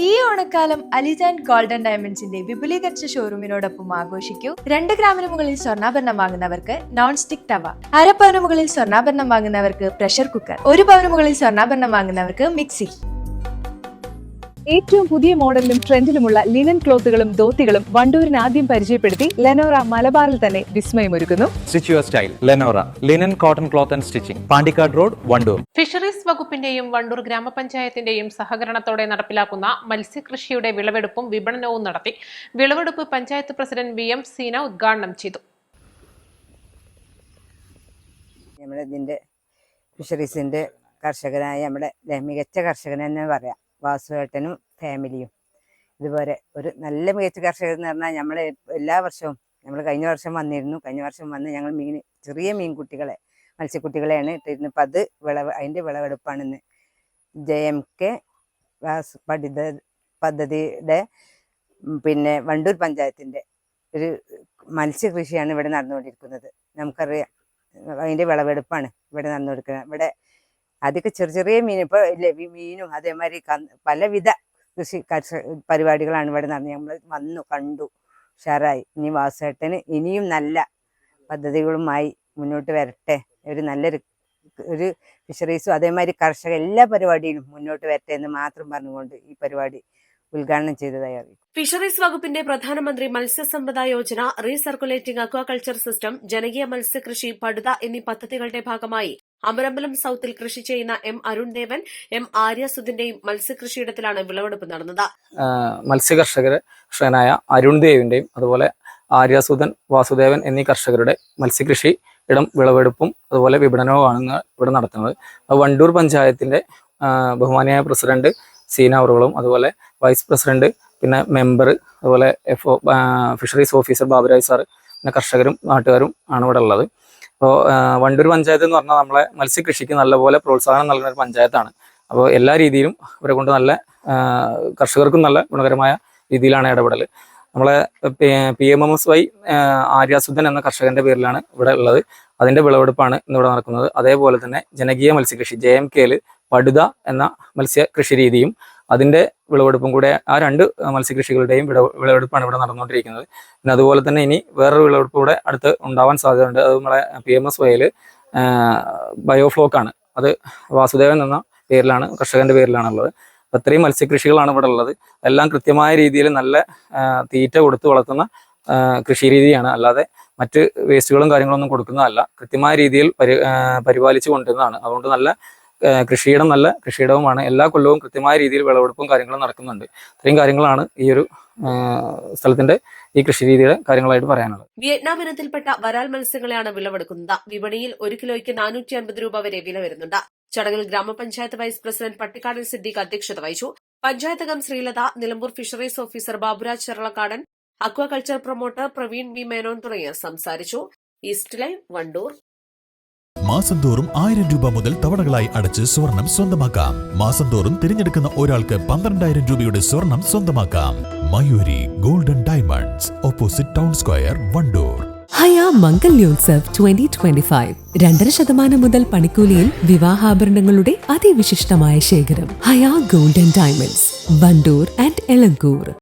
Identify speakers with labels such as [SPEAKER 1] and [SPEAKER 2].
[SPEAKER 1] ഈ ഓണക്കാലം അലിജാൻ ഗോൾഡൻ ഡയമണ്ട്സിന്റെ വിപുലീകരിച്ച ഷോറൂമിനോടൊപ്പം ആഘോഷിക്കൂ. 2 ഗ്രാമിന് മുകളിൽ സ്വർണ്ണാഭരണം വാങ്ങുന്നവർക്ക് നോൺ സ്റ്റിക് തവ, 1/2 പവന് മുകളിൽ സ്വർണ്ണാഭരണം വാങ്ങുന്നവർക്ക് പ്രഷർ കുക്കർ, 1 പവന് മുകളിൽ സ്വർണ്ണാഭരണം വാങ്ങുന്നവർക്ക് മിക്സി.
[SPEAKER 2] ഏറ്റവും പുതിയ മോഡലിലും ട്രെൻഡിലുമുള്ള ലിനൻ ക്ലോത്തുകളും ധോത്തികളും വണ്ടൂരിന് ആദ്യം പരിചയപ്പെടുത്തി ലെനോറ മലബാറിൽ തന്നെ വിസ്മയമൊരുക്കുന്നു.
[SPEAKER 3] Stitch your style Lenora linen cotton cloth and stitching, Pandikkad road, Wandoor.
[SPEAKER 4] Fisheries വകുപ്പിന്റെയും വണ്ടൂർ ഗ്രാമപഞ്ചായത്തിന്റെയും സഹകരണത്തോടെ നടപ്പിലാക്കുന്ന മത്സ്യകൃഷിയുടെ വിളവെടുപ്പും വിപണനവും നടത്തി. വിളവെടുപ്പ് പഞ്ചായത്ത് പ്രസിഡന്റ് VM സീന ഉദ്ഘാടനം ചെയ്തു.
[SPEAKER 5] നമ്മളിതിൻ്റെ ഫിഷറീസിൻ്റെ കർഷകനായ നമ്മുടെ മികച്ച കർഷകനെന്ന് പറയാം. വാസുവേട്ടനും ഫാമിലിയും ഇതുപോലെ ഒരു നല്ല മികച്ച കർഷകർ എന്ന് പറഞ്ഞാൽ നമ്മൾ എല്ലാ വർഷവും നമ്മൾ കഴിഞ്ഞ വർഷം വന്ന് ഞങ്ങൾ ചെറിയ മീൻകുട്ടികളെ മത്സ്യക്കുട്ടികളെയാണ് ഇട്ടിരുന്നത്. അപ്പം അത് അതിൻ്റെ വിളവെടുപ്പാണെന്ന് JMK പദ്ധതിയുടെ വണ്ടൂർ പഞ്ചായത്തിൻ്റെ ഒരു മത്സ്യകൃഷിയാണ് ഇവിടെ നടന്നുകൊണ്ടിരിക്കുന്നത്. നമുക്കറിയാം അതിൻ്റെ വിളവെടുപ്പാണ് ഇവിടെ നടന്നുകൊടുക്കുന്നത്. ഇവിടെ അതൊക്കെ ചെറിയ മീൻ ഇപ്പോൾ മീനും അതേമാതിരി പലവിധ പരിപാടികളാണ് ഇവിടെ നടന്നത്. നമ്മൾ കണ്ടു ഉഷാറായി. ഇനി വാസുവേട്ടന് ഇനിയും നല്ല പദ്ധതികളുമായി മുന്നോട്ട് വരട്ടെ. ഒരു ഫിഷറീസും അതേമാതിരി കർഷക എല്ലാ പരിപാടിയിലും മുന്നോട്ട് വരട്ടെ എന്ന് മാത്രം പറഞ്ഞുകൊണ്ട് ഈ പരിപാടി ഉദ്ഘാടനം ചെയ്തതായി അറിയിക്കും.
[SPEAKER 6] ഫിഷറീസ് വകുപ്പിന്റെ പ്രധാനമന്ത്രി മത്സ്യസമ്പദ യോജന, റീസർക്കുലേറ്റിംഗ് അക്വാകൾച്ചർ സിസ്റ്റം, ജനകീയ മത്സ്യകൃഷി, പടുത എന്നീ പദ്ധതികളുടെ ഭാഗമായി അമരമ്പലം സൌത്തിൽ കൃഷി ചെയ്യുന്ന M. അരുൺദേവൻ, M. ആര്യസുധന്റെയും മത്സ്യകൃഷിയിടത്തിലാണ് വിളവെടുപ്പ് നടന്നത്.
[SPEAKER 7] മത്സ്യകർഷകനായ അരുൺദേവിന്റെയും അതുപോലെ ആര്യസുധൻ, വാസുദേവൻ എന്നീ കർഷകരുടെ മത്സ്യകൃഷി ഇടം വിളവെടുപ്പും അതുപോലെ വിപണനവുമാണ് ഇവിടെ നടത്തുന്നത്. വണ്ടൂർ പഞ്ചായത്തിന്റെ ബഹുമാനിയായ പ്രസിഡന്റ് സീന അവറുകളും അതുപോലെ വൈസ് പ്രസിഡന്റ്, മെമ്പർ, അതുപോലെ ഫിഷറീസ് ഓഫീസർ ബാബുരാജ് സാറ്, കർഷകരും നാട്ടുകാരും ആണ് ഇവിടെ ഉള്ളത്. അപ്പോൾ വണ്ടൂർ പഞ്ചായത്ത് എന്ന് പറഞ്ഞാൽ നമ്മളെ മത്സ്യകൃഷിക്ക് നല്ലപോലെ പ്രോത്സാഹനം നൽകുന്ന ഒരു പഞ്ചായത്താണ്. അപ്പോൾ എല്ലാ രീതിയിലും ഇവരെ കൊണ്ട് നല്ല കർഷകർക്കും നല്ല ഗുണകരമായ രീതിയിലാണ് ഇടപെടൽ. നമ്മളെ PMMSY ആര്യസുധൻ എന്ന കർഷകന്റെ പേരിലാണ് ഇവിടെ ഉള്ളത്. അതിന്റെ വിളവെടുപ്പാണ് ഇന്നിവിടെ നടക്കുന്നത്. അതേപോലെ തന്നെ ജനകീയ മത്സ്യകൃഷി JMK പടുത എന്ന മത്സ്യകൃഷി രീതിയും അതിന്റെ വിളവെടുപ്പും കൂടെ, ആ 2 മത്സ്യകൃഷികളുടെയും വിളവെടുപ്പാണ് ഇവിടെ നടന്നുകൊണ്ടിരിക്കുന്നത്. പിന്നെ അതുപോലെ തന്നെ ഇനി വേറൊരു വിളവെടുപ്പ് കൂടെ അടുത്ത് ഉണ്ടാവാൻ സാധ്യതയുണ്ട്. അത് നമ്മളെ PMSY ബയോഫ്ലോക്കാണ്. അത് വാസുദേവൻ എന്ന പേരിലാണ്, കർഷകന്റെ പേരിലാണുള്ളത്. അപ്പം ഇത്രയും മത്സ്യകൃഷികളാണ് ഇവിടെ ഉള്ളത്. എല്ലാം കൃത്യമായ രീതിയിൽ നല്ല തീറ്റ കൊടുത്ത് വളർത്തുന്ന കൃഷി രീതിയാണ്, അല്ലാതെ മറ്റ് വേസ്റ്റുകളും കാര്യങ്ങളൊന്നും കൊടുക്കുന്നതല്ല. കൃത്യമായ രീതിയിൽ പരിപാലിച്ചു കൊണ്ടിരുന്നതാണ്. അതുകൊണ്ട് നല്ല കൃഷിയിടവുമാണ്. എല്ലാ കൊല്ലവും കൃത്യമായ രീതിയിൽ വിളവെടുപ്പും കാര്യങ്ങളും നടക്കുന്നുണ്ട്. ഇത്രയും കാര്യങ്ങളാണ് ഈ ഒരു സ്ഥലത്തിന്റെ ഈ കൃഷി രീതിയുടെ കാര്യങ്ങളായിട്ട് പറയാനുള്ളത്.
[SPEAKER 6] വിയറ്റ്നാം ഇനത്തിൽപ്പെട്ട വരാൽ മത്സ്യങ്ങളെയാണ് വിളവെടുക്കുന്നത്. വിപണിയിൽ 1 കിലോയ്ക്ക് 450 രൂപ വരെ വില വരുന്നുണ്ട്. ചടങ്ങിൽ ഗ്രാമപഞ്ചായത്ത് വൈസ് പ്രസിഡന്റ് പട്ടിക്കാടൻ സിദ്ദീഖ് അധ്യക്ഷത വഹിച്ചു. പഞ്ചായത്ത് അംഗം Sreelatha, Nilambur fisheries officer Baburaj Cheralakkadan, aquaculture promoter Praveen V. Menon തുടങ്ങിയവർ സംസാരിച്ചു. East Live, Wandoor.
[SPEAKER 8] മാസം തോറും 1000 രൂപ മുതൽ തവണകളായി അടച്ച് സ്വർണം സ്വന്തമാക്കാം. മാസം തോറും തിരഞ്ഞെടുക്കുന്ന ഒരാൾക്ക് 12,000 രൂപയുടെ സ്വർണം സ്വന്തമാക്കാം. Mayoori golden diamonds, opposite town square, Wandoor.
[SPEAKER 9] Haya Mangalyotsav 2025 2.5% മുതൽ പണിക്കൂലിയിൽ വിവാഹാഭരണങ്ങളുടെ അതിവിശിഷ്ടമായ ശേഖരം. Haya golden diamonds, Wandoor and Elankur.